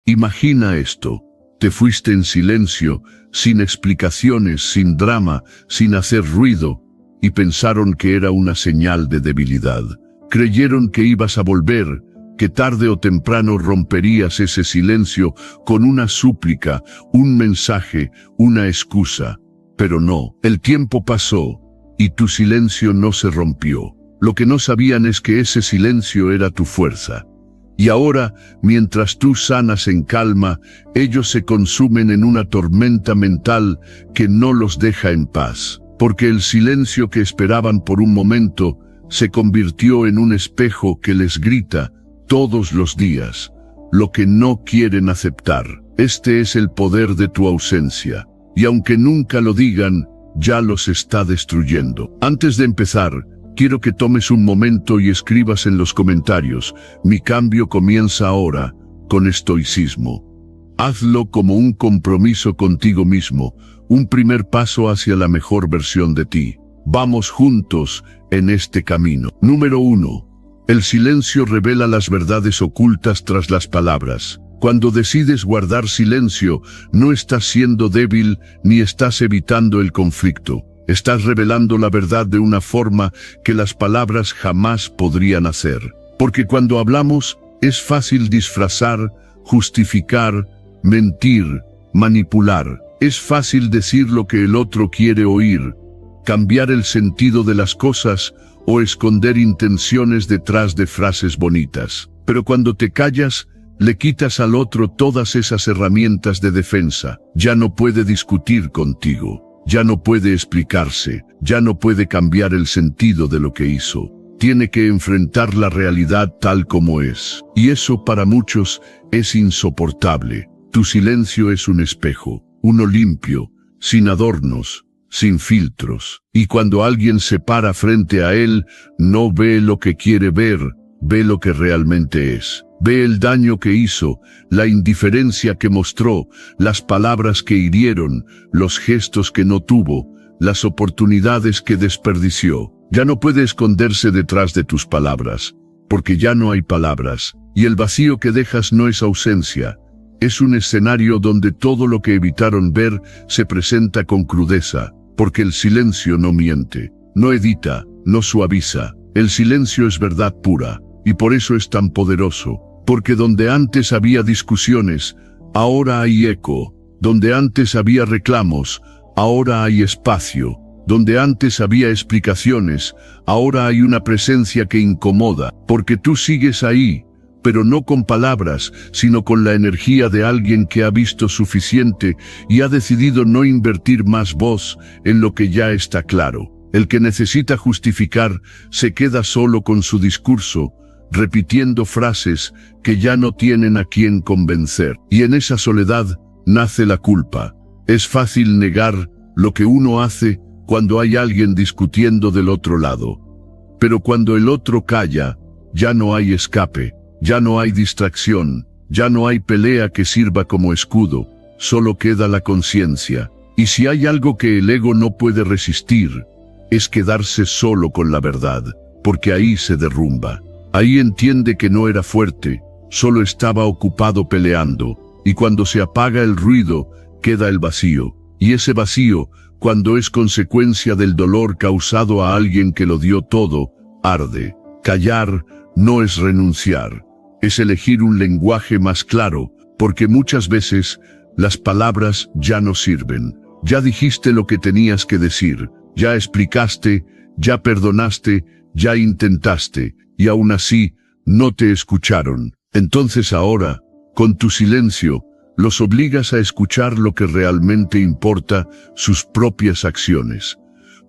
Imagina esto. Te fuiste en silencio, sin explicaciones, sin drama, sin hacer ruido, y pensaron que era una señal de debilidad. Creyeron que ibas a volver, que tarde o temprano romperías ese silencio con una súplica, un mensaje, una excusa. Pero no, el tiempo pasó, y tu silencio no se rompió. Lo que no sabían es que ese silencio era tu fuerza. Y ahora, mientras tú sanas en calma, ellos se consumen en una tormenta mental que no los deja en paz. Porque el silencio que esperaban por un momento se convirtió en un espejo que les grita todos los días lo que no quieren aceptar. Este es el poder de tu ausencia. Y aunque nunca lo digan, ya los está destruyendo. Antes de empezar, quiero que tomes un momento y escribas en los comentarios: mi cambio comienza ahora, con estoicismo. Hazlo como un compromiso contigo mismo, un primer paso hacia la mejor versión de ti. Vamos juntos en este camino. Número 1. El silencio revela las verdades ocultas tras las palabras. Cuando decides guardar silencio, no estás siendo débil ni estás evitando el conflicto. Estás revelando la verdad de una forma que las palabras jamás podrían hacer. Porque cuando hablamos, es fácil disfrazar, justificar, mentir, manipular. Es fácil decir lo que el otro quiere oír, cambiar el sentido de las cosas o esconder intenciones detrás de frases bonitas. Pero cuando te callas, le quitas al otro todas esas herramientas de defensa. Ya no puede discutir contigo, ya no puede explicarse, ya no puede cambiar el sentido de lo que hizo. Tiene que enfrentar la realidad tal como es. Y eso para muchos es insoportable. Tu silencio es un espejo, uno limpio, sin adornos, sin filtros. Y cuando alguien se para frente a él, no ve lo que quiere ver, ve lo que realmente es. Ve el daño que hizo, la indiferencia que mostró, las palabras que hirieron, los gestos que no tuvo, las oportunidades que desperdició. Ya no puede esconderse detrás de tus palabras, porque ya no hay palabras, y el vacío que dejas no es ausencia. Es un escenario donde todo lo que evitaron ver se presenta con crudeza, porque el silencio no miente, no edita, no suaviza. El silencio es verdad pura, y por eso es tan poderoso, porque donde antes había discusiones, ahora hay eco, donde antes había reclamos, ahora hay espacio, donde antes había explicaciones, ahora hay una presencia que incomoda, porque tú sigues ahí, pero no con palabras, sino con la energía de alguien que ha visto suficiente y ha decidido no invertir más voz en lo que ya está claro. El que necesita justificar se queda solo con su discurso, repitiendo frases que ya no tienen a quien convencer. Y en esa soledad nace la culpa. Es fácil negar lo que uno hace cuando hay alguien discutiendo del otro lado. Pero cuando el otro calla, ya no hay escape. Ya no hay distracción, ya no hay pelea que sirva como escudo, solo queda la conciencia. Y si hay algo que el ego no puede resistir, es quedarse solo con la verdad, porque ahí se derrumba. Ahí entiende que no era fuerte, solo estaba ocupado peleando, y cuando se apaga el ruido, queda el vacío. Y ese vacío, cuando es consecuencia del dolor causado a alguien que lo dio todo, arde. Callar no es renunciar. Es elegir un lenguaje más claro, porque muchas veces las palabras ya no sirven. Ya dijiste lo que tenías que decir, ya explicaste, ya perdonaste, ya intentaste, y aún así no te escucharon. Entonces ahora, con tu silencio, los obligas a escuchar lo que realmente importa, sus propias acciones.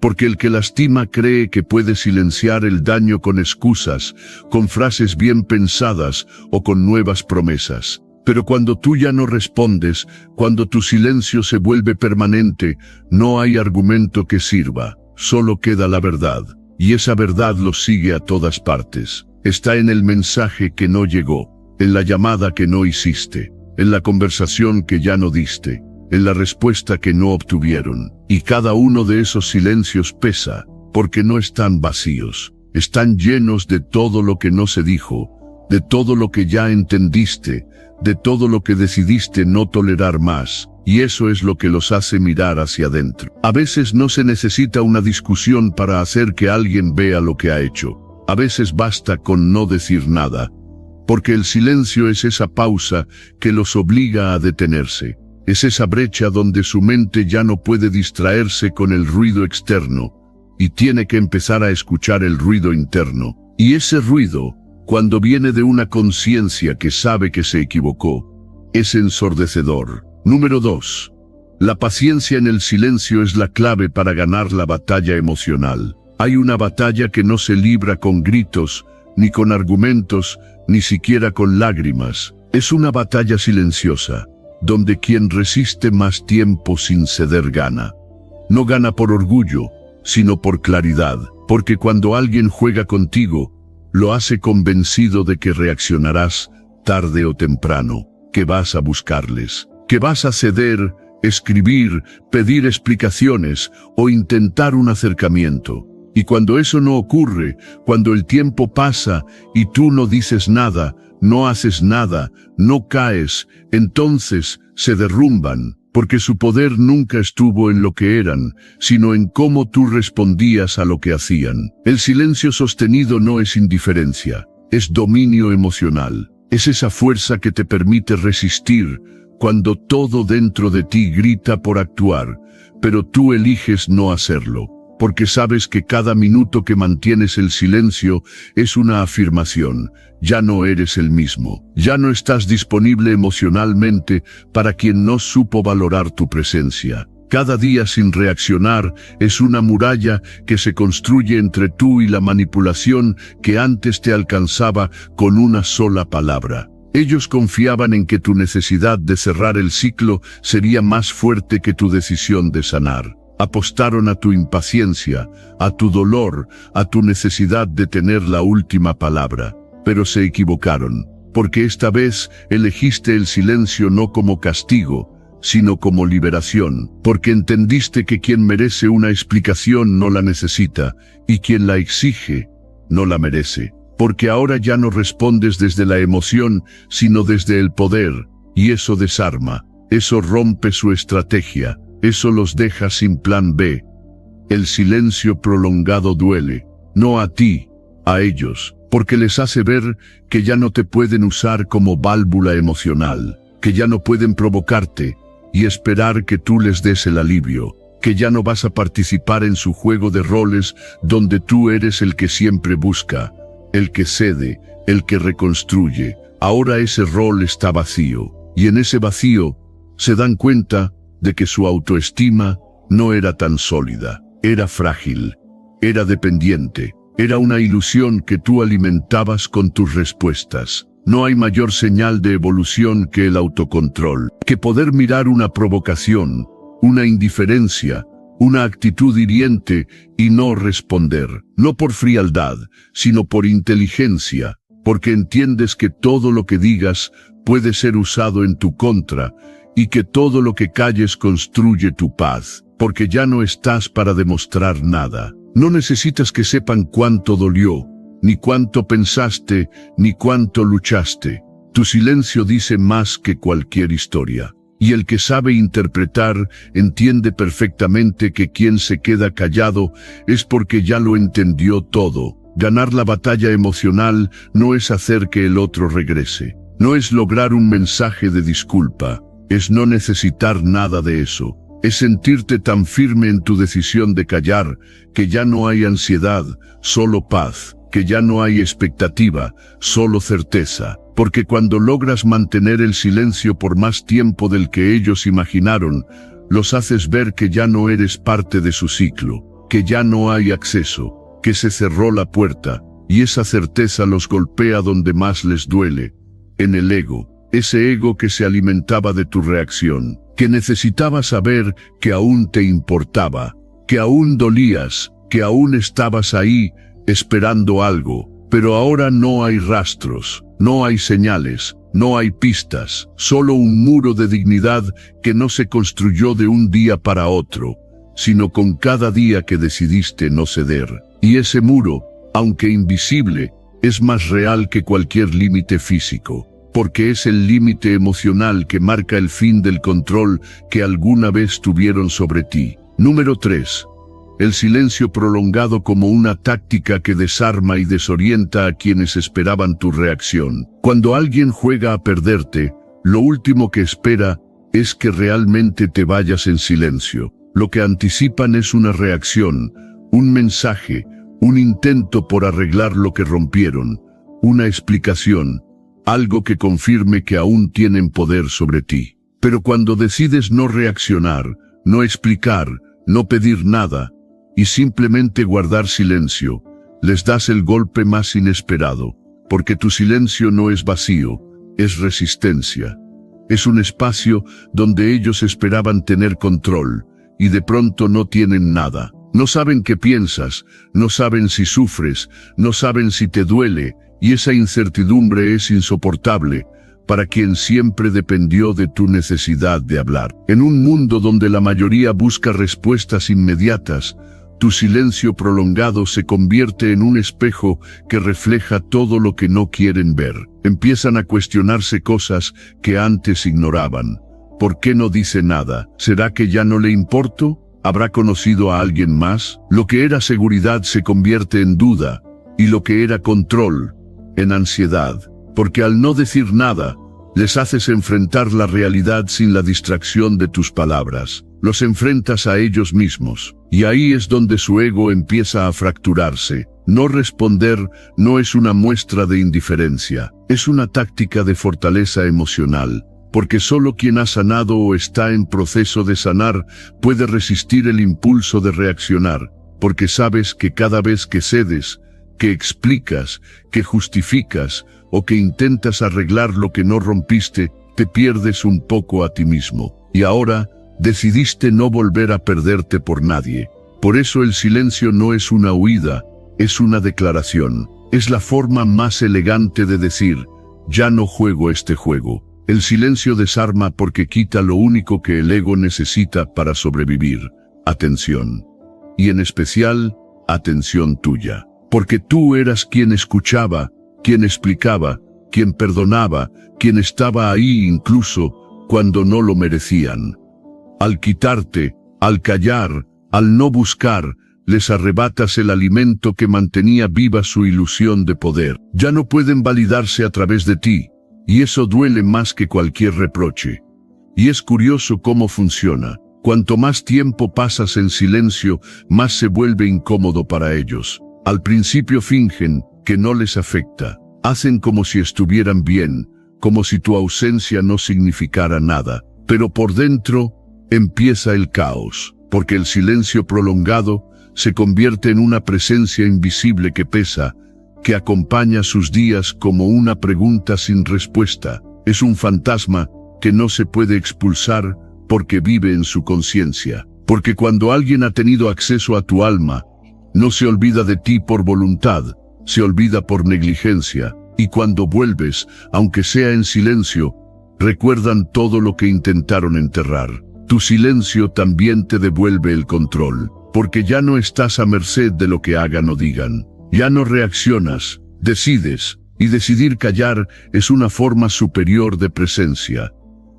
Porque el que lastima cree que puede silenciar el daño con excusas, con frases bien pensadas o con nuevas promesas. Pero cuando tú ya no respondes, cuando tu silencio se vuelve permanente, no hay argumento que sirva, solo queda la verdad. Y esa verdad los sigue a todas partes. Está en el mensaje que no llegó, en la llamada que no hiciste, en la conversación que ya no diste, en la respuesta que no obtuvieron. Y cada uno de esos silencios pesa, porque no están vacíos, están llenos de todo lo que no se dijo, de todo lo que ya entendiste, de todo lo que decidiste no tolerar más, y eso es lo que los hace mirar hacia adentro. A veces no se necesita una discusión para hacer que alguien vea lo que ha hecho. A veces basta con no decir nada, porque el silencio es esa pausa que los obliga a detenerse. Es esa brecha donde su mente ya no puede distraerse con el ruido externo, y tiene que empezar a escuchar el ruido interno. Y ese ruido, cuando viene de una conciencia que sabe que se equivocó, es ensordecedor. Número 2. La paciencia en el silencio es la clave para ganar la batalla emocional. Hay una batalla que no se libra con gritos, ni con argumentos, ni siquiera con lágrimas. Es una batalla silenciosa, donde quien resiste más tiempo sin ceder gana. No gana por orgullo, sino por claridad, porque cuando alguien juega contigo, lo hace convencido de que reaccionarás tarde o temprano, que vas a buscarles, que vas a ceder, escribir, pedir explicaciones o intentar un acercamiento. Y cuando eso no ocurre, cuando el tiempo pasa y tú no dices nada, no haces nada, no caes, entonces se derrumban, porque su poder nunca estuvo en lo que eran, sino en cómo tú respondías a lo que hacían. El silencio sostenido no es indiferencia, es dominio emocional. Es esa fuerza que te permite resistir cuando todo dentro de ti grita por actuar, pero tú eliges no hacerlo, porque sabes que cada minuto que mantienes el silencio es una afirmación. Ya no eres el mismo, ya no estás disponible emocionalmente para quien no supo valorar tu presencia. Cada día sin reaccionar es una muralla que se construye entre tú y la manipulación que antes te alcanzaba con una sola palabra. Ellos confiaban en que tu necesidad de cerrar el ciclo sería más fuerte que tu decisión de sanar. Apostaron a tu impaciencia, a tu dolor, a tu necesidad de tener la última palabra. Pero se equivocaron, porque esta vez elegiste el silencio no como castigo, sino como liberación, porque entendiste que quien merece una explicación no la necesita, y quien la exige no la merece, porque ahora ya no respondes desde la emoción, sino desde el poder, y eso desarma, eso rompe su estrategia, eso los deja sin plan B. El silencio prolongado duele, no a ti, a ellos, porque les hace ver que ya no te pueden usar como válvula emocional, que ya no pueden provocarte y esperar que tú les des el alivio, que ya no vas a participar en su juego de roles donde tú eres el que siempre busca, el que cede, el que reconstruye. Ahora ese rol está vacío, y en ese vacío se dan cuenta de que su autoestima no era tan sólida, era frágil, era dependiente. Era una ilusión que tú alimentabas con tus respuestas. No hay mayor señal de evolución que el autocontrol, que poder mirar una provocación, una indiferencia, una actitud hiriente y no responder, no por frialdad, sino por inteligencia, porque entiendes que todo lo que digas puede ser usado en tu contra y que todo lo que calles construye tu paz, porque ya no estás para demostrar nada. No necesitas que sepan cuánto dolió, ni cuánto pensaste, ni cuánto luchaste. Tu silencio dice más que cualquier historia. Y el que sabe interpretar entiende perfectamente que quien se queda callado es porque ya lo entendió todo. Ganar la batalla emocional no es hacer que el otro regrese. No es lograr un mensaje de disculpa. Es no necesitar nada de eso. Es sentirte tan firme en tu decisión de callar, que ya no hay ansiedad, solo paz, que ya no hay expectativa, solo certeza. Porque cuando logras mantener el silencio por más tiempo del que ellos imaginaron, los haces ver que ya no eres parte de su ciclo, que ya no hay acceso, que se cerró la puerta, y esa certeza los golpea donde más les duele, en el ego, ese ego que se alimentaba de tu reacción, que necesitaba saber que aún te importaba, que aún dolías, que aún estabas ahí, esperando algo, pero ahora no hay rastros, no hay señales, no hay pistas, solo un muro de dignidad que no se construyó de un día para otro, sino con cada día que decidiste no ceder. Y ese muro, aunque invisible, es más real que cualquier límite físico, porque es el límite emocional que marca el fin del control que alguna vez tuvieron sobre ti. Número 3. El silencio prolongado como una táctica que desarma y desorienta a quienes esperaban tu reacción. Cuando alguien juega a perderte, lo último que espera es que realmente te vayas en silencio. Lo que anticipan es una reacción, un mensaje, un intento por arreglar lo que rompieron, una explicación, algo que confirme que aún tienen poder sobre ti. Pero cuando decides no reaccionar, no explicar, no pedir nada, y simplemente guardar silencio, les das el golpe más inesperado, porque tu silencio no es vacío, es resistencia. Es un espacio donde ellos esperaban tener control, y de pronto no tienen nada. No saben qué piensas, no saben si sufres, no saben si te duele, y esa incertidumbre es insoportable para quien siempre dependió de tu necesidad de hablar. En un mundo donde la mayoría busca respuestas inmediatas, tu silencio prolongado se convierte en un espejo que refleja todo lo que no quieren ver. Empiezan a cuestionarse cosas que antes ignoraban. ¿Por qué no dice nada? ¿Será que ya no le importo? ¿Habrá conocido a alguien más? Lo que era seguridad se convierte en duda, y lo que era control, en ansiedad. Porque al no decir nada, les haces enfrentar la realidad sin la distracción de tus palabras. Los enfrentas a ellos mismos, y ahí es donde su ego empieza a fracturarse. No responder no es una muestra de indiferencia, es una táctica de fortaleza emocional, porque solo quien ha sanado o está en proceso de sanar puede resistir el impulso de reaccionar, porque sabes que cada vez que cedes, que explicas, que justificas o que intentas arreglar lo que no rompiste, te pierdes un poco a ti mismo. Y ahora, decidiste no volver a perderte por nadie. Por eso el silencio no es una huida, es una declaración. Es la forma más elegante de decir, ya no juego este juego. El silencio desarma porque quita lo único que el ego necesita para sobrevivir: atención. Y en especial, atención tuya. Porque tú eras quien escuchaba, quien explicaba, quien perdonaba, quien estaba ahí incluso cuando no lo merecían. Al quitarte, al callar, al no buscar, les arrebatas el alimento que mantenía viva su ilusión de poder. Ya no pueden validarse a través de ti, y eso duele más que cualquier reproche. Y es curioso cómo funciona. Cuanto más tiempo pasas en silencio, más se vuelve incómodo para ellos. Al principio fingen que no les afecta. Hacen como si estuvieran bien, como si tu ausencia no significara nada. Pero por dentro empieza el caos, porque el silencio prolongado se convierte en una presencia invisible que pesa, que acompaña sus días como una pregunta sin respuesta. Es un fantasma que no se puede expulsar porque vive en su conciencia. Porque cuando alguien ha tenido acceso a tu alma, no se olvida de ti por voluntad, se olvida por negligencia, y cuando vuelves, aunque sea en silencio, recuerdan todo lo que intentaron enterrar. Tu silencio también te devuelve el control, porque ya no estás a merced de lo que hagan o digan. Ya no reaccionas, decides, y decidir callar es una forma superior de presencia.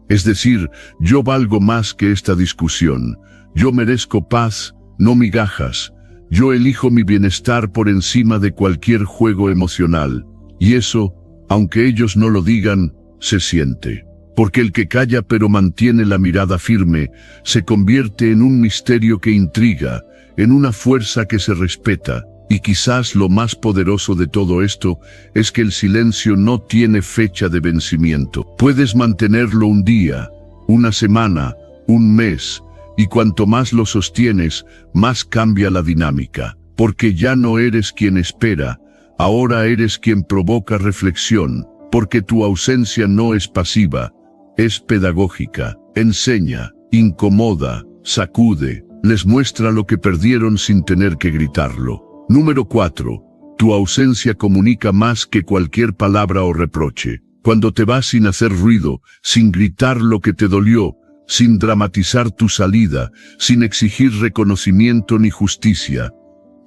Es decir, yo valgo más que esta discusión, yo merezco paz, no migajas. Yo elijo mi bienestar por encima de cualquier juego emocional, y eso, aunque ellos no lo digan, se siente. Porque el que calla pero mantiene la mirada firme, se convierte en un misterio que intriga, en una fuerza que se respeta, y quizás lo más poderoso de todo esto es que el silencio no tiene fecha de vencimiento. Puedes mantenerlo un día, una semana, un mes, y cuanto más lo sostienes, más cambia la dinámica, porque ya no eres quien espera, ahora eres quien provoca reflexión, porque tu ausencia no es pasiva, es pedagógica, enseña, incomoda, sacude, les muestra lo que perdieron sin tener que gritarlo. Número 4. Tu ausencia comunica más que cualquier palabra o reproche. Cuando te vas sin hacer ruido, sin gritar lo que te dolió, sin dramatizar tu salida, sin exigir reconocimiento ni justicia,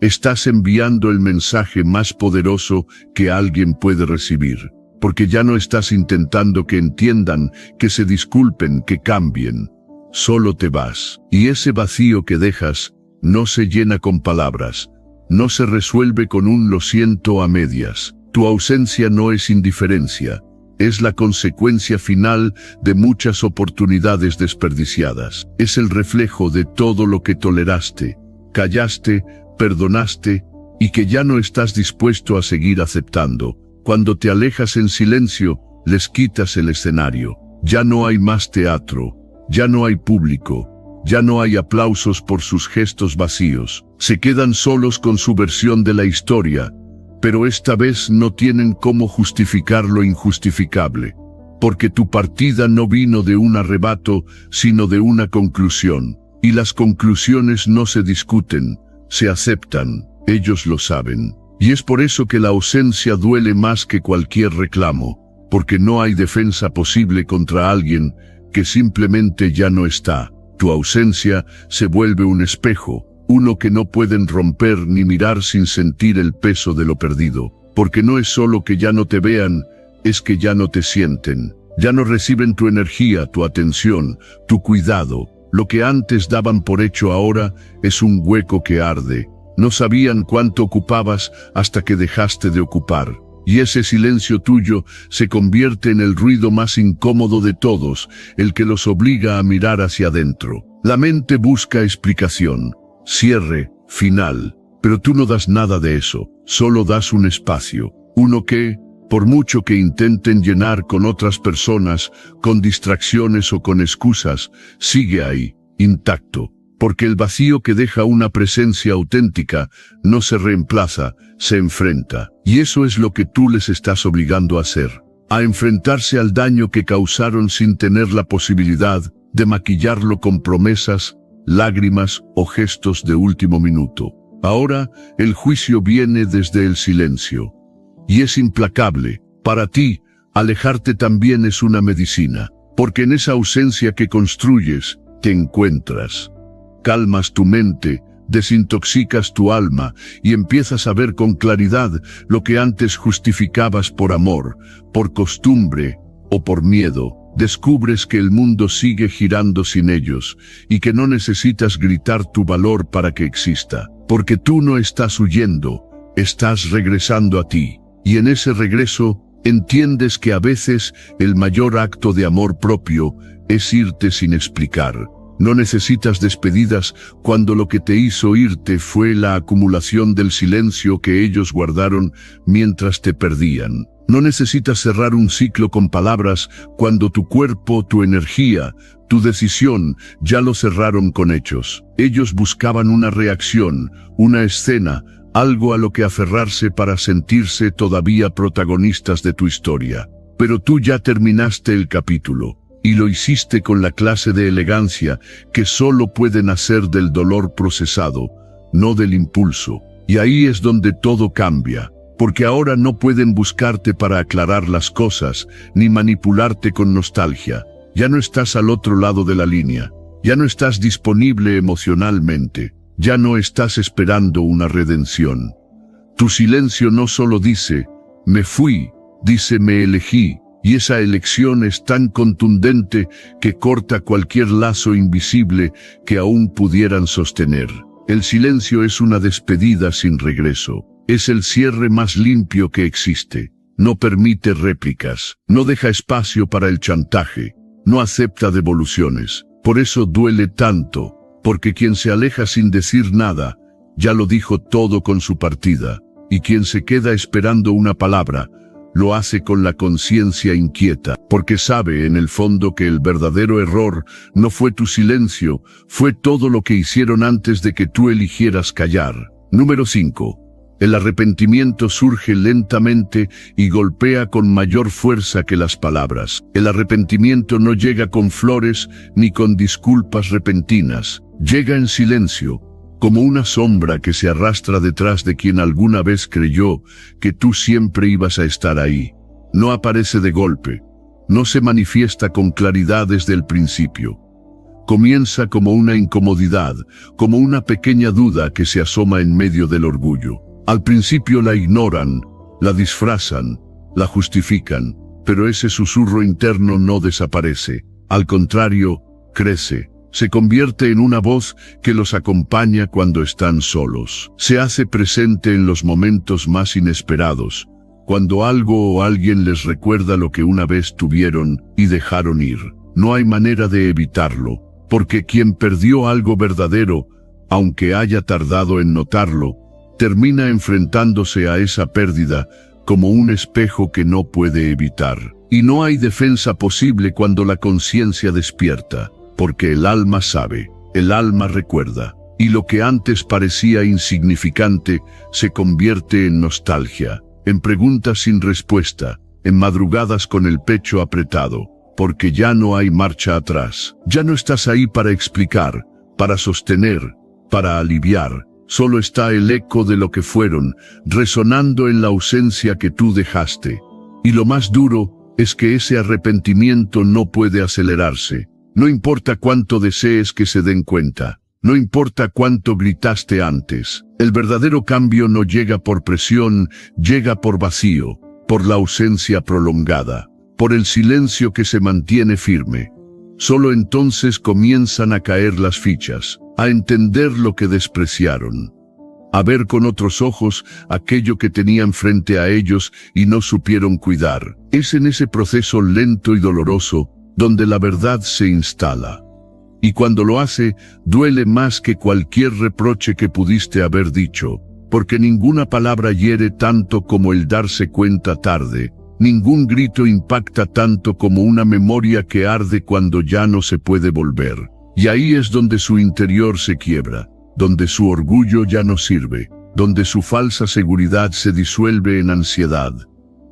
estás enviando el mensaje más poderoso que alguien puede recibir. Porque ya no estás intentando que entiendan, que se disculpen, que cambien. Solo te vas. Y ese vacío que dejas no se llena con palabras. No se resuelve con un lo siento a medias. Tu ausencia no es indiferencia. Es la consecuencia final de muchas oportunidades desperdiciadas. Es el reflejo de todo lo que toleraste, callaste, perdonaste y que ya no estás dispuesto a seguir aceptando. Cuando te alejas en silencio, les quitas el escenario. Ya no hay más teatro, ya no hay público, ya no hay aplausos por sus gestos vacíos. Se quedan solos con su versión de la historia, pero esta vez no tienen cómo justificar lo injustificable, porque tu partida no vino de un arrebato, sino de una conclusión. Y las conclusiones no se discuten, se aceptan, ellos lo saben. Y es por eso que la ausencia duele más que cualquier reclamo, porque no hay defensa posible contra alguien que simplemente ya no está. Tu ausencia se vuelve un espejo, uno que no pueden romper ni mirar sin sentir el peso de lo perdido, porque no es solo que ya no te vean, es que ya no te sienten, ya no reciben tu energía, tu atención, tu cuidado. Lo que antes daban por hecho ahora es un hueco que arde. No sabían cuánto ocupabas hasta que dejaste de ocupar. Y ese silencio tuyo se convierte en el ruido más incómodo de todos, el que los obliga a mirar hacia adentro. La mente busca explicación, cierre, final, pero tú no das nada de eso, solo das un espacio, uno que, por mucho que intenten llenar con otras personas, con distracciones o con excusas, sigue ahí, intacto, porque el vacío que deja una presencia auténtica no se reemplaza, se enfrenta. Y eso es lo que tú les estás obligando a hacer, a enfrentarse al daño que causaron sin tener la posibilidad de maquillarlo con promesas, lágrimas o gestos de último minuto. Ahora, el juicio viene desde el silencio. Y es implacable. Para ti, alejarte también es una medicina, porque en esa ausencia que construyes, te encuentras. Calmas tu mente, desintoxicas tu alma y empiezas a ver con claridad lo que antes justificabas por amor, por costumbre o por miedo. Descubres que el mundo sigue girando sin ellos y que no necesitas gritar tu valor para que exista, porque tú no estás huyendo, estás regresando a ti. Y en ese regreso, entiendes que a veces el mayor acto de amor propio es irte sin explicar. No necesitas despedidas cuando lo que te hizo irte fue la acumulación del silencio que ellos guardaron mientras te perdían. No necesitas cerrar un ciclo con palabras cuando tu cuerpo, tu energía, tu decisión ya lo cerraron con hechos. Ellos buscaban una reacción, una escena, algo a lo que aferrarse para sentirse todavía protagonistas de tu historia. Pero tú ya terminaste el capítulo, y lo hiciste con la clase de elegancia que solo puede nacer del dolor procesado, no del impulso. Y ahí es donde todo cambia, porque ahora no pueden buscarte para aclarar las cosas, ni manipularte con nostalgia. Ya no estás al otro lado de la línea, ya no estás disponible emocionalmente. Ya no estás esperando una redención. Tu silencio no solo dice, me fui, dice me elegí, y esa elección es tan contundente que corta cualquier lazo invisible que aún pudieran sostener. El silencio es una despedida sin regreso. Es el cierre más limpio que existe. No permite réplicas, no deja espacio para el chantaje, no acepta devoluciones. Por eso duele tanto. Porque quien se aleja sin decir nada, ya lo dijo todo con su partida, y quien se queda esperando una palabra, lo hace con la conciencia inquieta, porque sabe en el fondo que el verdadero error no fue tu silencio, fue todo lo que hicieron antes de que tú eligieras callar. Número 5. El arrepentimiento surge lentamente y golpea con mayor fuerza que las palabras. El arrepentimiento no llega con flores ni con disculpas repentinas. Llega en silencio, como una sombra que se arrastra detrás de quien alguna vez creyó que tú siempre ibas a estar ahí. No aparece de golpe, no se manifiesta con claridad desde el principio. Comienza como una incomodidad, como una pequeña duda que se asoma en medio del orgullo. Al principio la ignoran, la disfrazan, la justifican, pero ese susurro interno no desaparece. Al contrario, crece. Se convierte en una voz que los acompaña cuando están solos. Se hace presente en los momentos más inesperados, cuando algo o alguien les recuerda lo que una vez tuvieron y dejaron ir. No hay manera de evitarlo, porque quien perdió algo verdadero, aunque haya tardado en notarlo, termina enfrentándose a esa pérdida como un espejo que no puede evitar. Y no hay defensa posible cuando la conciencia despierta, porque el alma sabe, el alma recuerda, y lo que antes parecía insignificante se convierte en nostalgia, en preguntas sin respuesta, en madrugadas con el pecho apretado, porque ya no hay marcha atrás. Ya no estás ahí para explicar, para sostener, para aliviar. Solo está el eco de lo que fueron, resonando en la ausencia que tú dejaste. Y lo más duro es que ese arrepentimiento no puede acelerarse. No importa cuánto desees que se den cuenta, no importa cuánto gritaste antes. El verdadero cambio no llega por presión, llega por vacío, por la ausencia prolongada, por el silencio que se mantiene firme. Solo entonces comienzan a caer las fichas, a entender lo que despreciaron, a ver con otros ojos aquello que tenían frente a ellos y no supieron cuidar. Es en ese proceso lento y doloroso donde la verdad se instala. Y cuando lo hace, duele más que cualquier reproche que pudiste haber dicho, porque ninguna palabra hiere tanto como el darse cuenta tarde, ningún grito impacta tanto como una memoria que arde cuando ya no se puede volver. Y ahí es donde su interior se quiebra, donde su orgullo ya no sirve, donde su falsa seguridad se disuelve en ansiedad,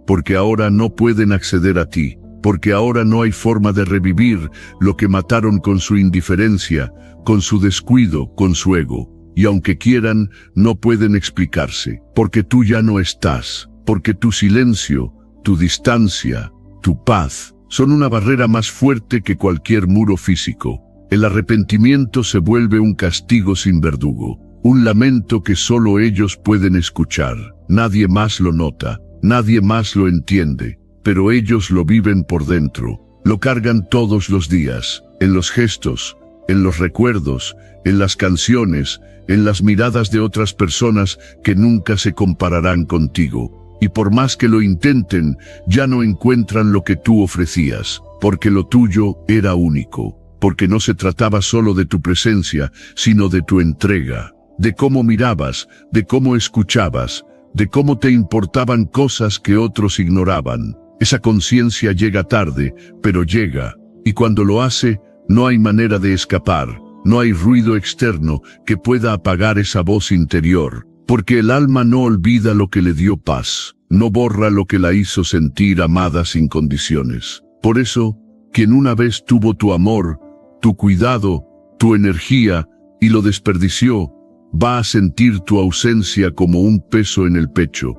porque ahora no pueden acceder a ti, porque ahora no hay forma de revivir lo que mataron con su indiferencia, con su descuido, con su ego, y aunque quieran, no pueden explicarse, porque tú ya no estás, porque tu silencio, tu distancia, tu paz, son una barrera más fuerte que cualquier muro físico. El arrepentimiento se vuelve un castigo sin verdugo, un lamento que solo ellos pueden escuchar. Nadie más lo nota, nadie más lo entiende, pero ellos lo viven por dentro, lo cargan todos los días, en los gestos, en los recuerdos, en las canciones, en las miradas de otras personas que nunca se compararán contigo. Y por más que lo intenten, ya no encuentran lo que tú ofrecías, porque lo tuyo era único. Porque no se trataba solo de tu presencia, sino de tu entrega, de cómo mirabas, de cómo escuchabas, de cómo te importaban cosas que otros ignoraban. Esa conciencia llega tarde, pero llega, y cuando lo hace, no hay manera de escapar, no hay ruido externo que pueda apagar esa voz interior, porque el alma no olvida lo que le dio paz, no borra lo que la hizo sentir amada sin condiciones. Por eso, quien una vez tuvo tu amor, tu cuidado, tu energía, y lo desperdició, va a sentir tu ausencia como un peso en el pecho.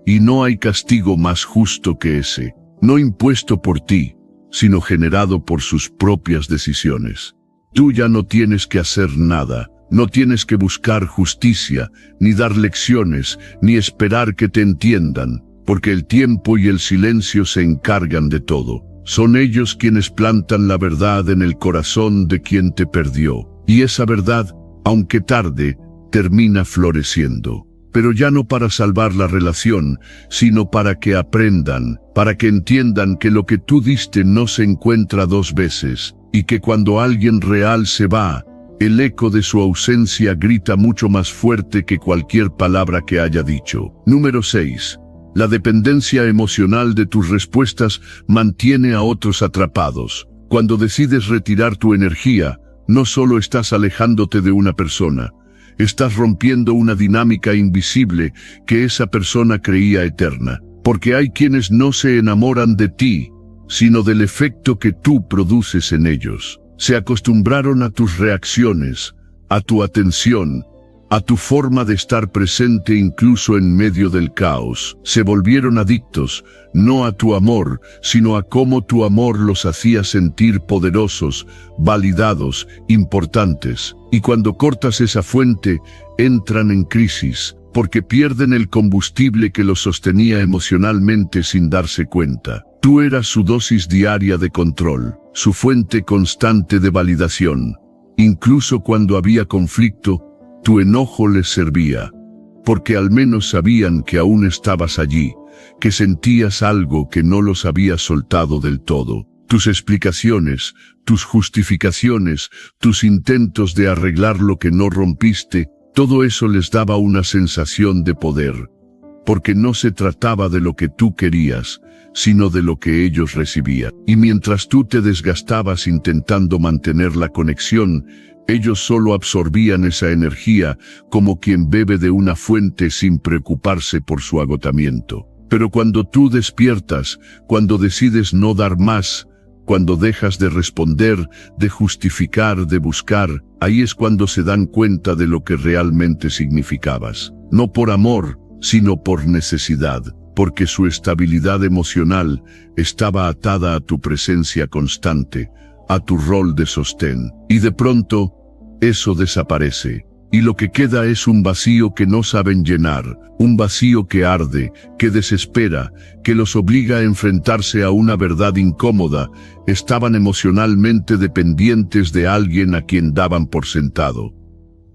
Y no hay castigo más justo que ese, no impuesto por ti, sino generado por sus propias decisiones. Tú ya no tienes que hacer nada, no tienes que buscar justicia, ni dar lecciones, ni esperar que te entiendan, porque el tiempo y el silencio se encargan de todo. Son ellos quienes plantan la verdad en el corazón de quien te perdió, y esa verdad, aunque tarde, termina floreciendo. Pero ya no para salvar la relación, sino para que aprendan, para que entiendan que lo que tú diste no se encuentra dos veces, y que cuando alguien real se va, el eco de su ausencia grita mucho más fuerte que cualquier palabra que haya dicho. Número 6. La dependencia emocional de tus respuestas mantiene a otros atrapados. Cuando decides retirar tu energía, no solo estás alejándote de una persona, estás rompiendo una dinámica invisible que esa persona creía eterna. Porque hay quienes no se enamoran de ti, sino del efecto que tú produces en ellos. Se acostumbraron a tus reacciones, a tu atención, a tu forma de estar presente incluso en medio del caos. Se volvieron adictos, no a tu amor, sino a cómo tu amor los hacía sentir poderosos, validados, importantes. Y cuando cortas esa fuente, entran en crisis, porque pierden el combustible que los sostenía emocionalmente sin darse cuenta. Tú eras su dosis diaria de control, su fuente constante de validación. Incluso cuando había conflicto, tu enojo les servía, porque al menos sabían que aún estabas allí, que sentías algo que no los habías soltado del todo. Tus explicaciones, tus justificaciones, tus intentos de arreglar lo que no rompiste, todo eso les daba una sensación de poder, porque no se trataba de lo que tú querías, sino de lo que ellos recibían. Y mientras tú te desgastabas intentando mantener la conexión, ellos solo absorbían esa energía como quien bebe de una fuente sin preocuparse por su agotamiento. Pero cuando tú despiertas, cuando decides no dar más, cuando dejas de responder, de justificar, de buscar, ahí es cuando se dan cuenta de lo que realmente significabas. No por amor, sino por necesidad, porque su estabilidad emocional estaba atada a tu presencia constante, a tu rol de sostén. Y de pronto, eso desaparece, y lo que queda es un vacío que no saben llenar, un vacío que arde, que desespera, que los obliga a enfrentarse a una verdad incómoda. Estaban emocionalmente dependientes de alguien a quien daban por sentado.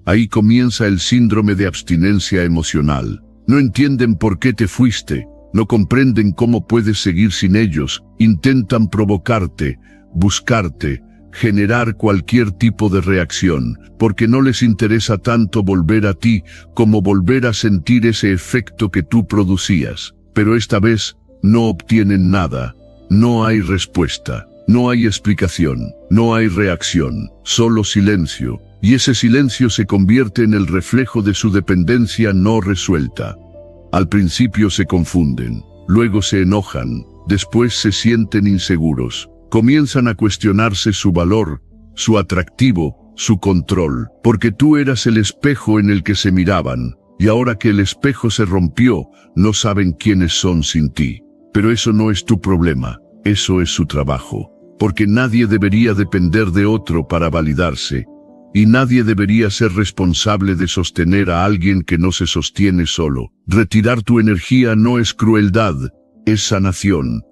Ahí comienza el síndrome de abstinencia emocional. No entienden por qué te fuiste, no comprenden cómo puedes seguir sin ellos, intentan provocarte, buscarte, generar cualquier tipo de reacción, porque no les interesa tanto volver a ti como volver a sentir ese efecto que tú producías. Pero esta vez no obtienen nada, no hay respuesta, no hay explicación, no hay reacción, solo silencio, y ese silencio se convierte en el reflejo de su dependencia no resuelta. Al principio se confunden, luego se enojan, después se sienten inseguros. Comienzan a cuestionarse su valor, su atractivo, su control, porque tú eras el espejo en el que se miraban, y ahora que el espejo se rompió, no saben quiénes son sin ti. Pero eso no es tu problema, eso es su trabajo, porque nadie debería depender de otro para validarse, y nadie debería ser responsable de sostener a alguien que no se sostiene solo. Retirar tu energía no es crueldad, es sanación.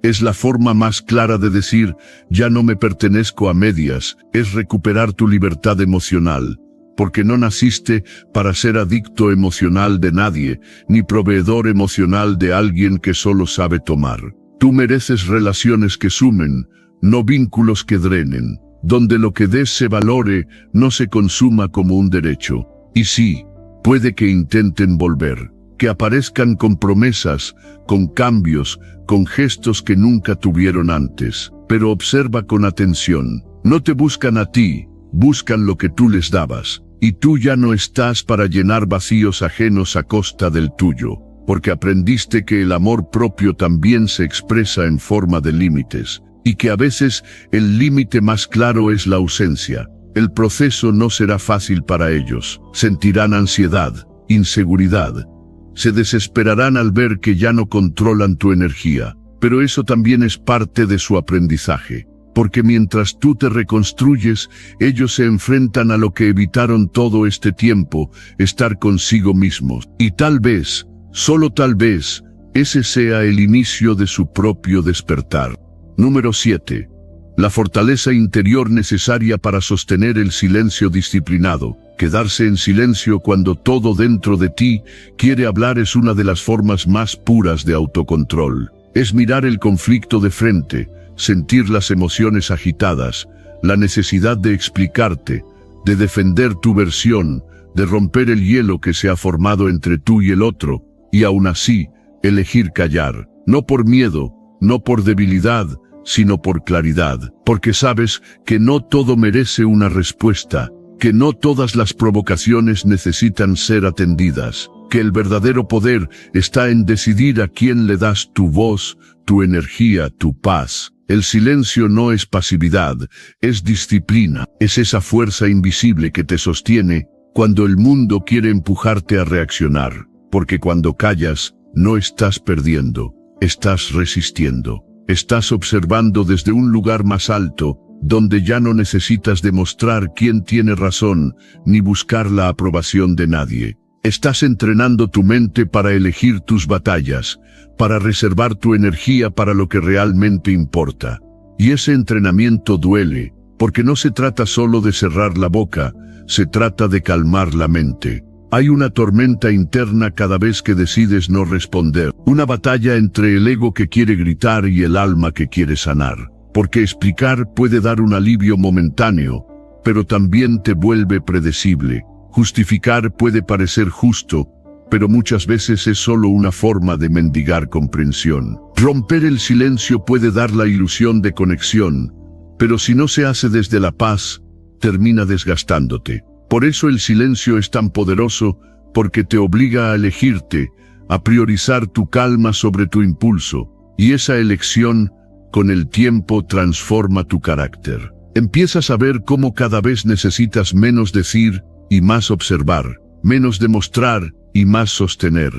Es la forma más clara de decir, ya no me pertenezco a medias, es recuperar tu libertad emocional, porque no naciste para ser adicto emocional de nadie, ni proveedor emocional de alguien que solo sabe tomar. Tú mereces relaciones que sumen, no vínculos que drenen, donde lo que des se valore, no se consuma como un derecho. Y sí, puede que intenten volver, que aparezcan con promesas, con cambios, con gestos que nunca tuvieron antes. Pero observa con atención, no te buscan a ti, buscan lo que tú les dabas, y tú ya no estás para llenar vacíos ajenos a costa del tuyo, porque aprendiste que el amor propio también se expresa en forma de límites, y que a veces el límite más claro es la ausencia. El proceso no será fácil para ellos, sentirán ansiedad, inseguridad, se desesperarán al ver que ya no controlan tu energía, pero eso también es parte de su aprendizaje, porque mientras tú te reconstruyes, ellos se enfrentan a lo que evitaron todo este tiempo, estar consigo mismos, y tal vez, solo tal vez, ese sea el inicio de su propio despertar. Número 7. La fortaleza interior necesaria para sostener el silencio disciplinado. Quedarse en silencio cuando todo dentro de ti quiere hablar es una de las formas más puras de autocontrol. Es mirar el conflicto de frente, sentir las emociones agitadas, la necesidad de explicarte, de defender tu versión, de romper el hielo que se ha formado entre tú y el otro, y aún así, elegir callar, no por miedo, no por debilidad, sino por claridad, porque sabes que no todo merece una respuesta, que no todas las provocaciones necesitan ser atendidas, que el verdadero poder está en decidir a quién le das tu voz, tu energía, tu paz. El silencio no es pasividad, es disciplina, es esa fuerza invisible que te sostiene, cuando el mundo quiere empujarte a reaccionar, porque cuando callas, no estás perdiendo, estás resistiendo. Estás observando desde un lugar más alto, donde ya no necesitas demostrar quién tiene razón, ni buscar la aprobación de nadie. Estás entrenando tu mente para elegir tus batallas, para reservar tu energía para lo que realmente importa. Y ese entrenamiento duele, porque no se trata solo de cerrar la boca, se trata de calmar la mente. Hay una tormenta interna cada vez que decides no responder, una batalla entre el ego que quiere gritar y el alma que quiere sanar. Porque explicar puede dar un alivio momentáneo, pero también te vuelve predecible. Justificar puede parecer justo, pero muchas veces es solo una forma de mendigar comprensión. Romper el silencio puede dar la ilusión de conexión, pero si no se hace desde la paz, termina desgastándote. Por eso el silencio es tan poderoso, porque te obliga a elegirte, a priorizar tu calma sobre tu impulso, y esa elección, con el tiempo, transforma tu carácter. Empiezas a ver cómo cada vez necesitas menos decir y más observar, menos demostrar y más sostener,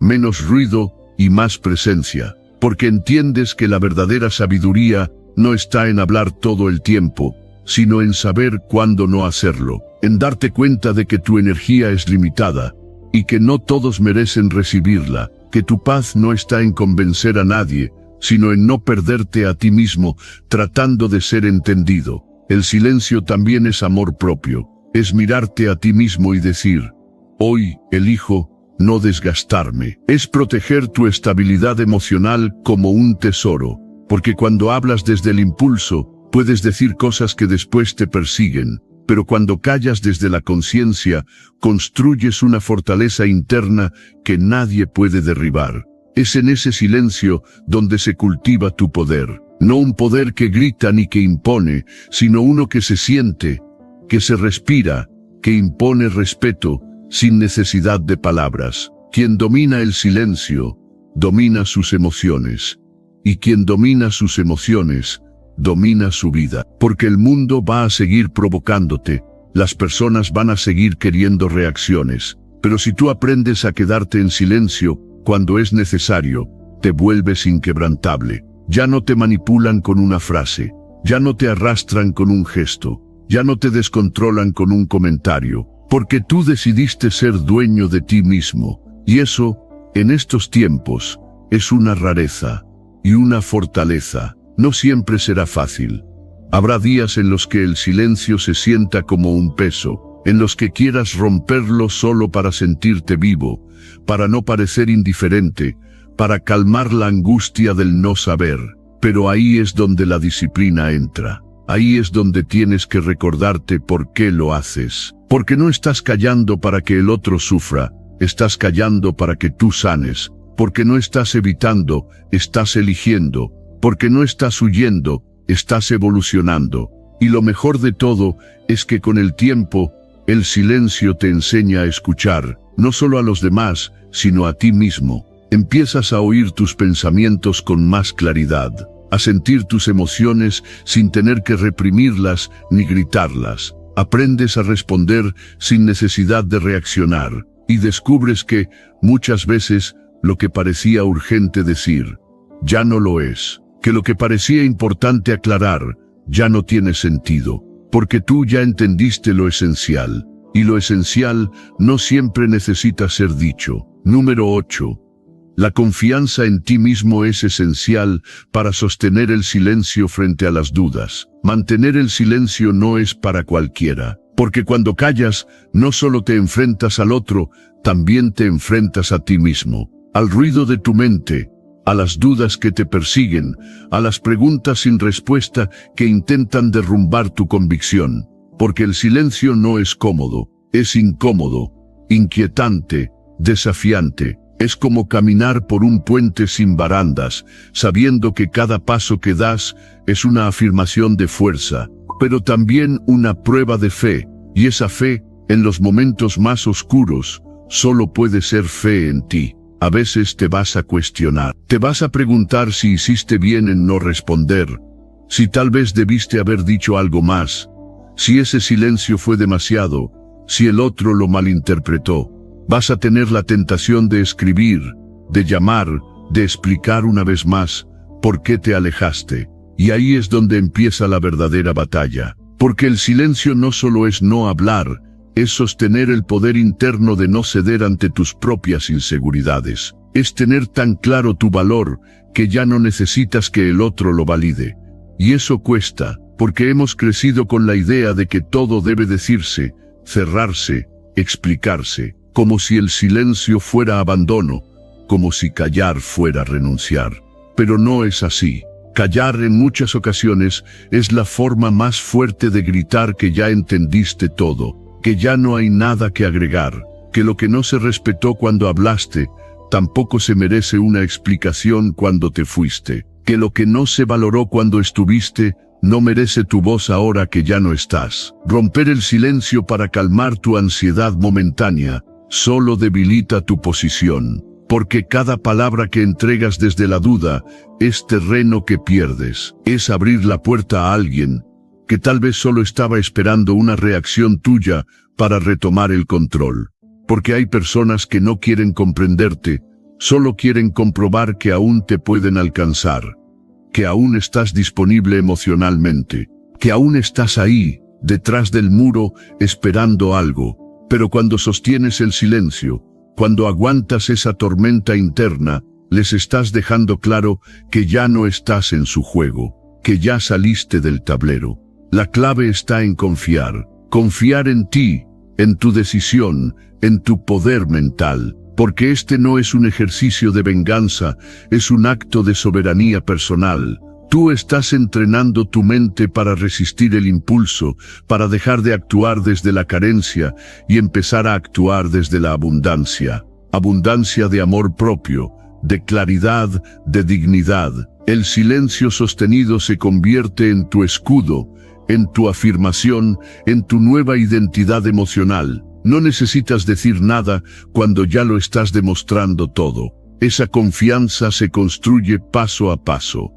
menos ruido y más presencia, porque entiendes que la verdadera sabiduría no está en hablar todo el tiempo, sino en saber cuándo no hacerlo, en darte cuenta de que tu energía es limitada, y que no todos merecen recibirla, que tu paz no está en convencer a nadie, sino en no perderte a ti mismo, tratando de ser entendido. El silencio también es amor propio, es mirarte a ti mismo y decir, hoy elijo no desgastarme. Es proteger tu estabilidad emocional como un tesoro, porque cuando hablas desde el impulso, puedes decir cosas que después te persiguen, pero cuando callas desde la conciencia, construyes una fortaleza interna que nadie puede derribar. Es en ese silencio donde se cultiva tu poder, no un poder que grita ni que impone, sino uno que se siente, que se respira, que impone respeto, sin necesidad de palabras. Quien domina el silencio, domina sus emociones, y quien domina sus emociones, domina su vida, porque el mundo va a seguir provocándote, las personas van a seguir queriendo reacciones, pero si tú aprendes a quedarte en silencio, cuando es necesario, te vuelves inquebrantable. Ya no te manipulan con una frase, ya no te arrastran con un gesto, ya no te descontrolan con un comentario, porque tú decidiste ser dueño de ti mismo, y eso, en estos tiempos, es una rareza y una fortaleza. No siempre será fácil. Habrá días en los que el silencio se sienta como un peso, en los que quieras romperlo solo para sentirte vivo, para no parecer indiferente, para calmar la angustia del no saber. Pero ahí es donde la disciplina entra. Ahí es donde tienes que recordarte por qué lo haces. Porque no estás callando para que el otro sufra, estás callando para que tú sanes. Porque no estás evitando, estás eligiendo. Porque no estás huyendo, estás evolucionando. Y lo mejor de todo es que con el tiempo, el silencio te enseña a escuchar, no solo a los demás, sino a ti mismo. Empiezas a oír tus pensamientos con más claridad, a sentir tus emociones sin tener que reprimirlas ni gritarlas. Aprendes a responder sin necesidad de reaccionar, y descubres que, muchas veces, lo que parecía urgente decir, ya no lo es. Que lo que parecía importante aclarar, ya no tiene sentido, porque tú ya entendiste lo esencial, y lo esencial no siempre necesita ser dicho. Número 8. La confianza en ti mismo es esencial para sostener el silencio frente a las dudas. Mantener el silencio no es para cualquiera, porque cuando callas, no solo te enfrentas al otro, también te enfrentas a ti mismo, al ruido de tu mente, a las dudas que te persiguen, a las preguntas sin respuesta que intentan derrumbar tu convicción. Porque el silencio no es cómodo, es incómodo, inquietante, desafiante. Es como caminar por un puente sin barandas, sabiendo que cada paso que das es una afirmación de fuerza, pero también una prueba de fe, y esa fe, en los momentos más oscuros, solo puede ser fe en ti. A veces te vas a cuestionar, te vas a preguntar si hiciste bien en no responder, si tal vez debiste haber dicho algo más, si ese silencio fue demasiado, si el otro lo malinterpretó. Vas a tener la tentación de escribir, de llamar, de explicar una vez más por qué te alejaste. Y ahí es donde empieza la verdadera batalla. Porque el silencio no solo es no hablar, es sostener el poder interno de no ceder ante tus propias inseguridades. Es tener tan claro tu valor que ya no necesitas que el otro lo valide. Y eso cuesta, porque hemos crecido con la idea de que todo debe decirse, cerrarse, explicarse, como si el silencio fuera abandono, como si callar fuera renunciar. Pero no es así. Callar en muchas ocasiones es la forma más fuerte de gritar que ya entendiste todo, que ya no hay nada que agregar, que lo que no se respetó cuando hablaste, tampoco se merece una explicación cuando te fuiste, que lo que no se valoró cuando estuviste, no merece tu voz ahora que ya no estás. Romper el silencio para calmar tu ansiedad momentánea, solo debilita tu posición. Porque cada palabra que entregas desde la duda es terreno que pierdes. Es abrir la puerta a alguien que tal vez solo estaba esperando una reacción tuya para retomar el control. Porque hay personas que no quieren comprenderte, solo quieren comprobar que aún te pueden alcanzar, que aún estás disponible emocionalmente, que aún estás ahí, detrás del muro, esperando algo. Pero cuando sostienes el silencio, cuando aguantas esa tormenta interna, les estás dejando claro que ya no estás en su juego, que ya saliste del tablero. La clave está en confiar en ti, en tu decisión, en tu poder mental, porque este no es un ejercicio de venganza, es un acto de soberanía personal. Tú estás entrenando tu mente para resistir el impulso, para dejar de actuar desde la carencia y empezar a actuar desde la abundancia. Abundancia de amor propio, de claridad, de dignidad. El silencio sostenido se convierte en tu escudo, en tu afirmación, en tu nueva identidad emocional. No necesitas decir nada cuando ya lo estás demostrando todo. Esa confianza se construye paso a paso.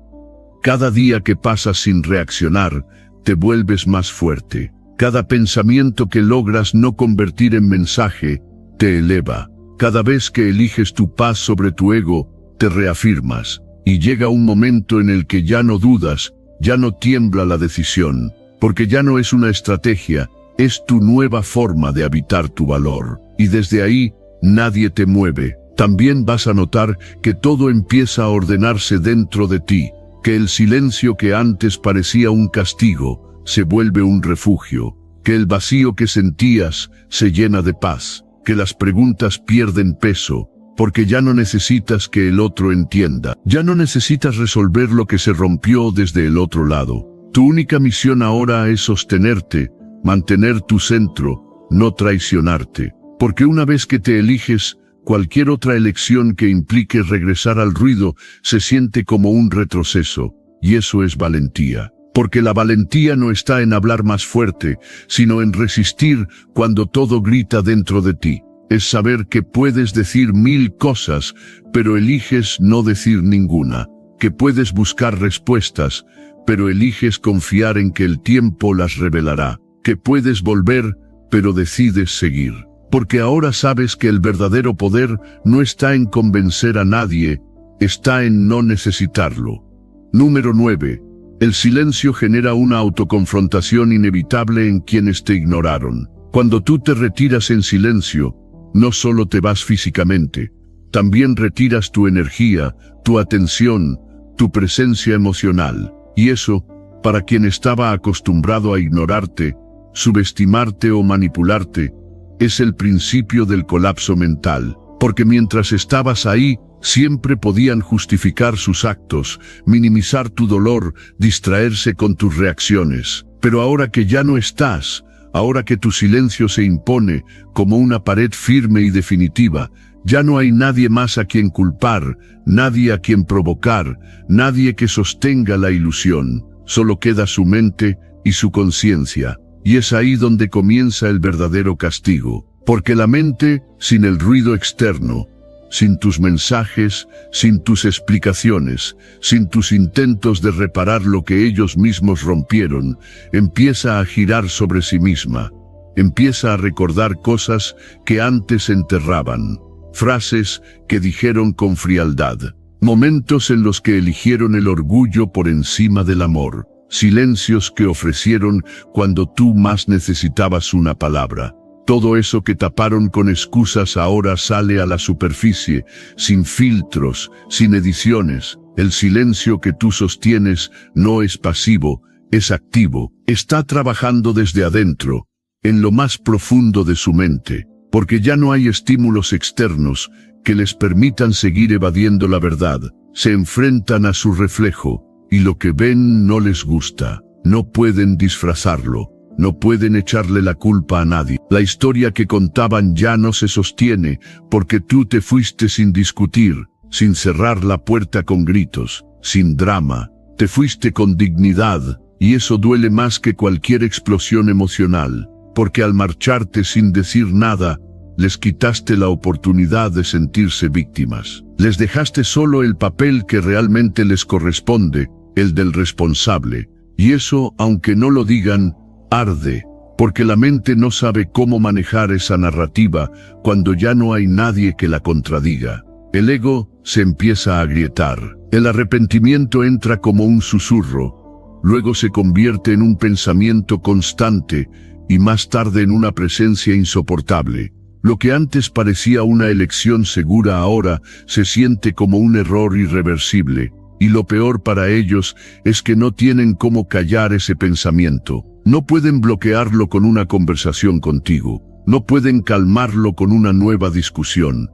Cada día que pasas sin reaccionar, te vuelves más fuerte. Cada pensamiento que logras no convertir en mensaje, te eleva. Cada vez que eliges tu paz sobre tu ego, te reafirmas. Y llega un momento en el que ya no dudas, ya no tiembla la decisión, porque ya no es una estrategia, es tu nueva forma de habitar tu valor. Y desde ahí, nadie te mueve. También vas a notar que todo empieza a ordenarse dentro de ti, que el silencio que antes parecía un castigo, se vuelve un refugio, que el vacío que sentías se llena de paz, que las preguntas pierden peso, porque ya no necesitas que el otro entienda, ya no necesitas resolver lo que se rompió desde el otro lado. Tu única misión ahora es sostenerte, mantener tu centro, no traicionarte, porque una vez que te eliges, cualquier otra elección que implique regresar al ruido se siente como un retroceso, y eso es valentía. Porque la valentía no está en hablar más fuerte, sino en resistir cuando todo grita dentro de ti. Es saber que puedes decir 1000 cosas, pero eliges no decir ninguna. Que puedes buscar respuestas, pero eliges confiar en que el tiempo las revelará. Que puedes volver, pero decides seguir. Porque ahora sabes que el verdadero poder no está en convencer a nadie, está en no necesitarlo. Número 9. El silencio genera una autoconfrontación inevitable en quienes te ignoraron. Cuando tú te retiras en silencio, no solo te vas físicamente, también retiras tu energía, tu atención, tu presencia emocional. Y eso, para quien estaba acostumbrado a ignorarte, subestimarte o manipularte, es el principio del colapso mental, porque mientras estabas ahí, siempre podían justificar sus actos, minimizar tu dolor, distraerse con tus reacciones. Pero ahora que ya no estás, ahora que tu silencio se impone como una pared firme y definitiva, ya no hay nadie más a quien culpar, nadie a quien provocar, nadie que sostenga la ilusión. Solo queda su mente y su conciencia. Y es ahí donde comienza el verdadero castigo, porque la mente, sin el ruido externo, sin tus mensajes, sin tus explicaciones, sin tus intentos de reparar lo que ellos mismos rompieron, empieza a girar sobre sí misma. Empieza a recordar cosas que antes enterraban, frases que dijeron con frialdad, momentos en los que eligieron el orgullo por encima del amor, silencios que ofrecieron cuando tú más necesitabas una palabra. Todo eso que taparon con excusas ahora sale a la superficie, sin filtros, sin ediciones. El silencio que tú sostienes no es pasivo, es activo, está trabajando desde adentro, en lo más profundo de su mente, porque ya no hay estímulos externos que les permitan seguir evadiendo la verdad. Se enfrentan a su reflejo, y lo que ven no les gusta. No pueden disfrazarlo, no pueden echarle la culpa a nadie. La historia que contaban ya no se sostiene, porque tú te fuiste sin discutir, sin cerrar la puerta con gritos, sin drama. Te fuiste con dignidad, y eso duele más que cualquier explosión emocional, porque al marcharte sin decir nada, les quitaste la oportunidad de sentirse víctimas. Les dejaste solo el papel que realmente les corresponde, el del responsable. Y eso, aunque no lo digan, arde, porque la mente no sabe cómo manejar esa narrativa cuando ya no hay nadie que la contradiga. El ego se empieza a agrietar. El arrepentimiento entra como un susurro, luego se convierte en un pensamiento constante y más tarde en una presencia insoportable. Lo que antes parecía una elección segura ahora se siente como un error irreversible, y lo peor para ellos es que no tienen cómo callar ese pensamiento. No pueden bloquearlo con una conversación contigo, no pueden calmarlo con una nueva discusión,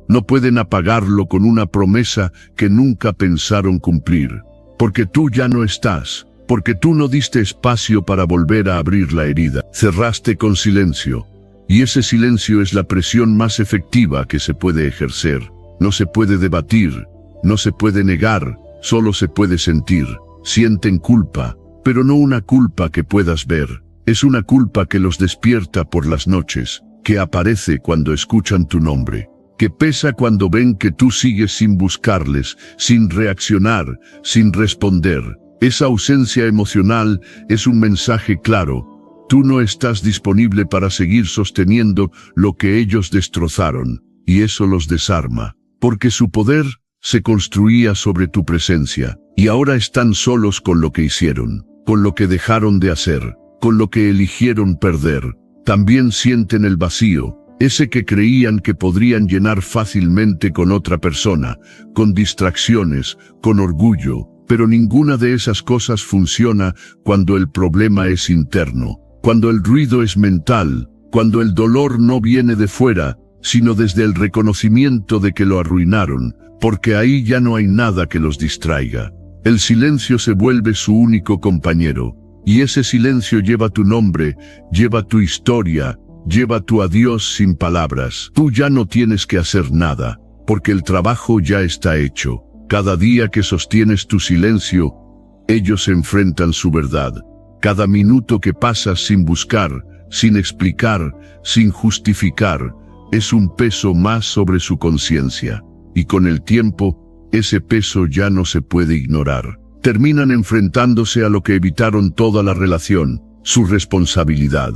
no pueden apagarlo con una promesa que nunca pensaron cumplir, porque tú ya no estás, porque tú no diste espacio para volver a abrir la herida, cerraste con silencio. Y ese silencio es la presión más efectiva que se puede ejercer. No se puede debatir, no se puede negar, solo se puede sentir. Sienten culpa, pero no una culpa que puedas ver. Es una culpa que los despierta por las noches, que aparece cuando escuchan tu nombre, que pesa cuando ven que tú sigues sin buscarles, sin reaccionar, sin responder. Esa ausencia emocional es un mensaje claro. Tú no estás disponible para seguir sosteniendo lo que ellos destrozaron, y eso los desarma, porque su poder se construía sobre tu presencia, y ahora están solos con lo que hicieron, con lo que dejaron de hacer, con lo que eligieron perder. También sienten el vacío, ese que creían que podrían llenar fácilmente con otra persona, con distracciones, con orgullo, pero ninguna de esas cosas funciona cuando el problema es interno. Cuando el ruido es mental, cuando el dolor no viene de fuera, sino desde el reconocimiento de que lo arruinaron, porque ahí ya no hay nada que los distraiga. El silencio se vuelve su único compañero, y ese silencio lleva tu nombre, lleva tu historia, lleva tu adiós sin palabras. Tú ya no tienes que hacer nada, porque el trabajo ya está hecho. Cada día que sostienes tu silencio, ellos enfrentan su verdad. Cada minuto que pasas sin buscar, sin explicar, sin justificar, es un peso más sobre su conciencia. Y con el tiempo, ese peso ya no se puede ignorar. Terminan enfrentándose a lo que evitaron toda la relación, su responsabilidad.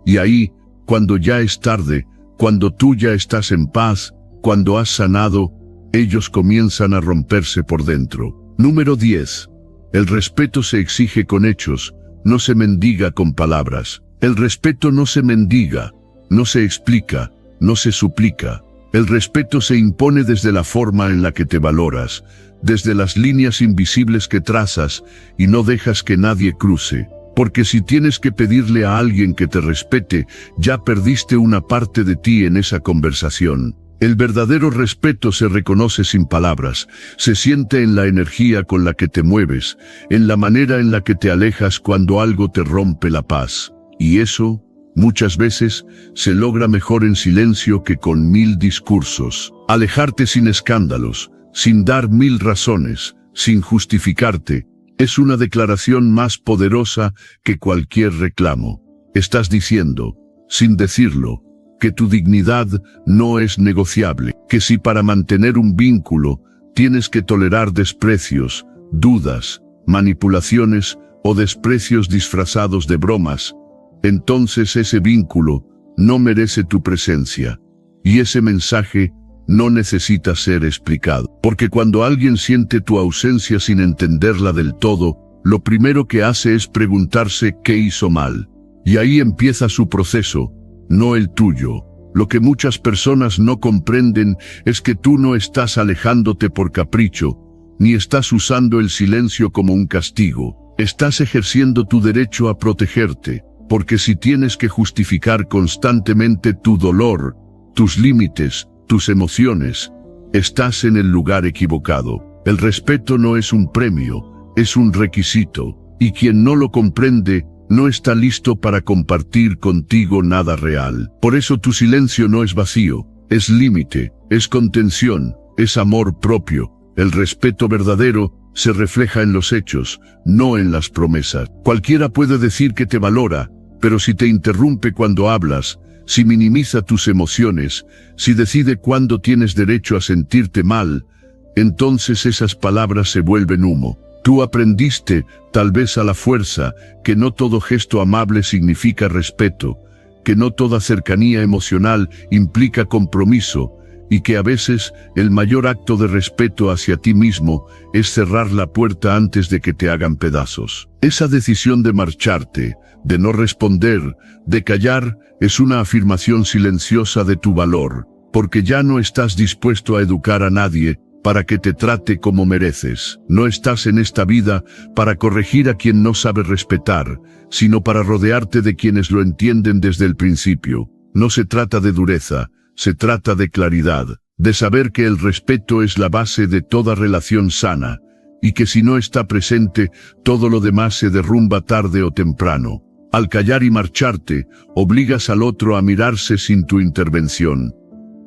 Y ahí, cuando ya es tarde, cuando tú ya estás en paz, cuando has sanado, ellos comienzan a romperse por dentro. Número 10. El respeto se exige con hechos, no se mendiga con palabras. El respeto no se mendiga, no se explica, no se suplica. El respeto se impone desde la forma en la que te valoras, desde las líneas invisibles que trazas y no dejas que nadie cruce. Porque si tienes que pedirle a alguien que te respete, ya perdiste una parte de ti en esa conversación. El verdadero respeto se reconoce sin palabras, se siente en la energía con la que te mueves, en la manera en la que te alejas cuando algo te rompe la paz. Y eso, muchas veces, se logra mejor en silencio que con 1000 discursos. Alejarte sin escándalos, sin dar 1000 razones, sin justificarte, es una declaración más poderosa que cualquier reclamo. Estás diciendo, sin decirlo, que tu dignidad no es negociable, que si para mantener un vínculo tienes que tolerar desprecios, dudas, manipulaciones o desprecios disfrazados de bromas, entonces ese vínculo no merece tu presencia. Y ese mensaje no necesita ser explicado. Porque cuando alguien siente tu ausencia sin entenderla del todo, lo primero que hace es preguntarse qué hizo mal. Y ahí empieza su proceso, no el tuyo. Lo que muchas personas no comprenden es que tú no estás alejándote por capricho, ni estás usando el silencio como un castigo. Estás ejerciendo tu derecho a protegerte, porque si tienes que justificar constantemente tu dolor, tus límites, tus emociones, estás en el lugar equivocado. El respeto no es un premio, es un requisito, y quien no lo comprende, no está listo para compartir contigo nada real. Por eso tu silencio no es vacío, es límite, es contención, es amor propio. El respeto verdadero se refleja en los hechos, no en las promesas. Cualquiera puede decir que te valora, pero si te interrumpe cuando hablas, si minimiza tus emociones, si decide cuándo tienes derecho a sentirte mal, entonces esas palabras se vuelven humo. Tú aprendiste, tal vez a la fuerza, que no todo gesto amable significa respeto, que no toda cercanía emocional implica compromiso, y que a veces el mayor acto de respeto hacia ti mismo es cerrar la puerta antes de que te hagan pedazos. Esa decisión de marcharte, de no responder, de callar, es una afirmación silenciosa de tu valor, porque ya no estás dispuesto a educar a nadie para que te trate como mereces. No estás en esta vida para corregir a quien no sabe respetar, sino para rodearte de quienes lo entienden desde el principio. No se trata de dureza, se trata de claridad, de saber que el respeto es la base de toda relación sana, y que si no está presente, todo lo demás se derrumba tarde o temprano. Al callar y marcharte, obligas al otro a mirarse sin tu intervención.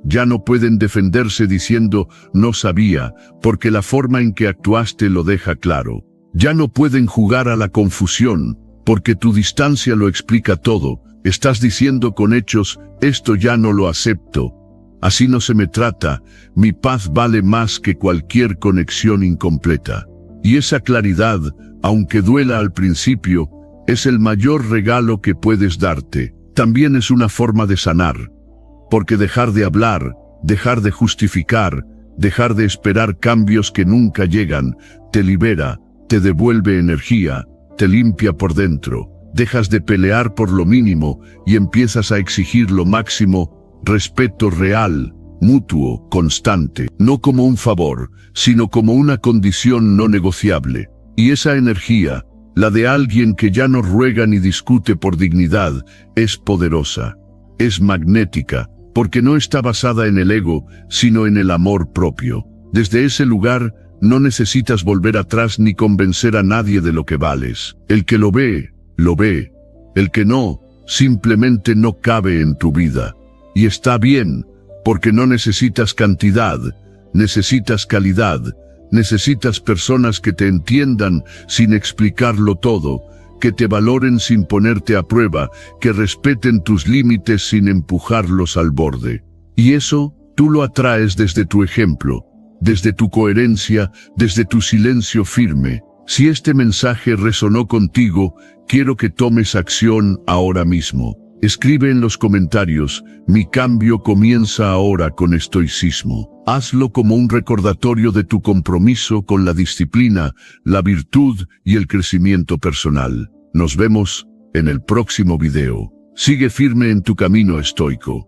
Ya no pueden defenderse diciendo, no sabía, porque la forma en que actuaste lo deja claro. Ya no pueden jugar a la confusión, porque tu distancia lo explica todo. Estás diciendo con hechos, esto ya no lo acepto. Así no se me trata, mi paz vale más que cualquier conexión incompleta. Y esa claridad, aunque duela al principio, es el mayor regalo que puedes darte. También es una forma de sanar. Porque dejar de hablar, dejar de justificar, dejar de esperar cambios que nunca llegan, te libera, te devuelve energía, te limpia por dentro. Dejas de pelear por lo mínimo y empiezas a exigir lo máximo, respeto real, mutuo, constante, no como un favor, sino como una condición no negociable. Y esa energía, la de alguien que ya no ruega ni discute por dignidad, es poderosa, es magnética, porque no está basada en el ego, sino en el amor propio. Desde ese lugar, no necesitas volver atrás ni convencer a nadie de lo que vales. El que lo ve, lo ve. El que no, simplemente no cabe en tu vida. Y está bien, porque no necesitas cantidad, necesitas calidad, necesitas personas que te entiendan sin explicarlo todo, que te valoren sin ponerte a prueba, que respeten tus límites sin empujarlos al borde. Y eso, tú lo atraes desde tu ejemplo, desde tu coherencia, desde tu silencio firme. Si este mensaje resonó contigo, quiero que tomes acción ahora mismo. Escribe en los comentarios, mi cambio comienza ahora con estoicismo. Hazlo como un recordatorio de tu compromiso con la disciplina, la virtud y el crecimiento personal. Nos vemos en el próximo video. Sigue firme en tu camino estoico.